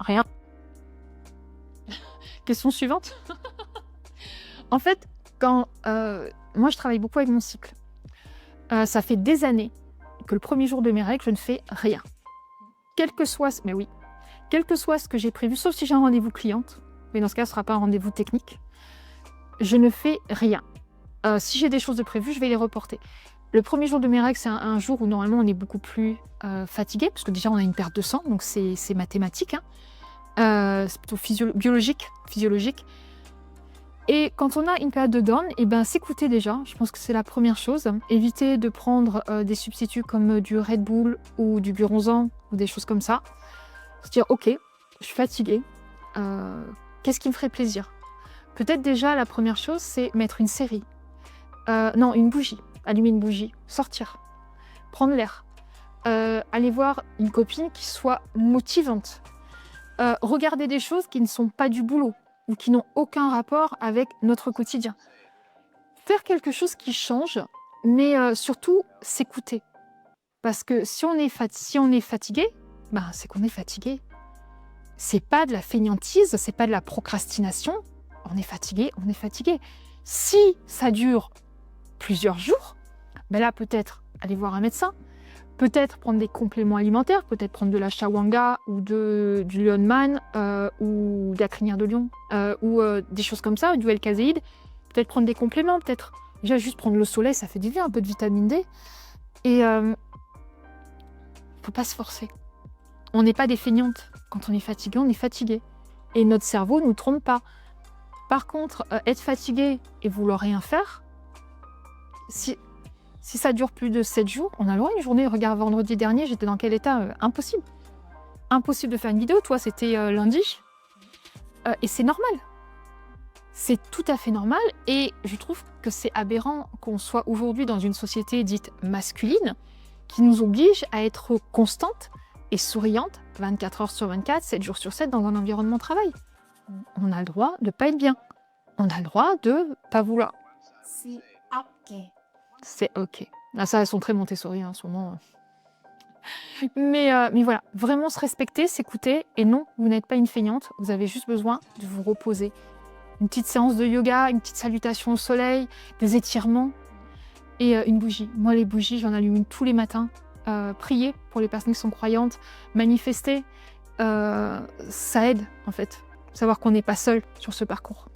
Rien. Question suivante. En fait, quand moi je travaille beaucoup avec mon cycle, ça fait des années que le premier jour de mes règles, je ne fais rien. Quel que soit ce que j'ai prévu, sauf si j'ai un rendez-vous cliente, mais dans ce cas, ce ne sera pas un rendez-vous technique, je ne fais rien. Si j'ai des choses de prévues, je vais les reporter. Le premier jour de mes règles, c'est un jour où normalement on est beaucoup plus fatigué, parce que déjà on a une perte de sang, donc c'est mathématique, hein. C'est plutôt biologique. Et quand on a une période de down, et ben, s'écouter déjà, je pense que c'est la première chose. Éviter de prendre des substituts comme du Red Bull ou du Buronzan ou des choses comme ça. Se dire, ok, je suis fatiguée, qu'est-ce qui me ferait plaisir? Peut-être déjà la première chose, c'est mettre une série. Non, une bougie, allumer une bougie, sortir, prendre l'air, aller voir une copine qui soit motivante, regarder des choses qui ne sont pas du boulot ou qui n'ont aucun rapport avec notre quotidien. Faire quelque chose qui change, mais surtout s'écouter. Parce que si on est fatigué, ben, c'est qu'on est fatigué. C'est pas de la fainéantise, c'est pas de la procrastination. On est fatigué. Si ça dure plusieurs jours, ben là peut-être aller voir un médecin, peut-être prendre des compléments alimentaires, peut-être prendre de la shawanga ou du Leonman ou de la crinière de lion ou des choses comme ça, du L-caséide. Peut-être prendre des compléments, peut-être déjà juste prendre le soleil, ça fait du bien, un peu de vitamine D. Et faut pas se forcer. On n'est pas des feignantes. Quand on est fatigué, on est fatigué. Et notre cerveau ne nous trompe pas. Par contre, être fatigué et vouloir rien faire, si ça dure plus de 7 jours, on a le droit une journée. Regarde, vendredi dernier, j'étais dans quel état? Impossible. Impossible de faire une vidéo. Toi, c'était lundi. Et c'est normal. C'est tout à fait normal. Et je trouve que c'est aberrant qu'on soit aujourd'hui dans une société dite masculine qui nous oblige à être constante et souriante 24 heures sur 24, 7 jours sur 7 dans un environnement de travail. On a le droit de ne pas être bien. On a le droit de ne pas vouloir. C'est ok. C'est ok. Là, ça, elles sont très Montessori en ce moment. Mais voilà, vraiment se respecter, s'écouter. Et non, vous n'êtes pas une feignante. Vous avez juste besoin de vous reposer. Une petite séance de yoga, une petite salutation au soleil, des étirements et une bougie. Moi, les bougies, j'en allume une tous les matins. Prier pour les personnes qui sont croyantes, manifester, ça aide en fait. Savoir qu'on n'est pas seul sur ce parcours.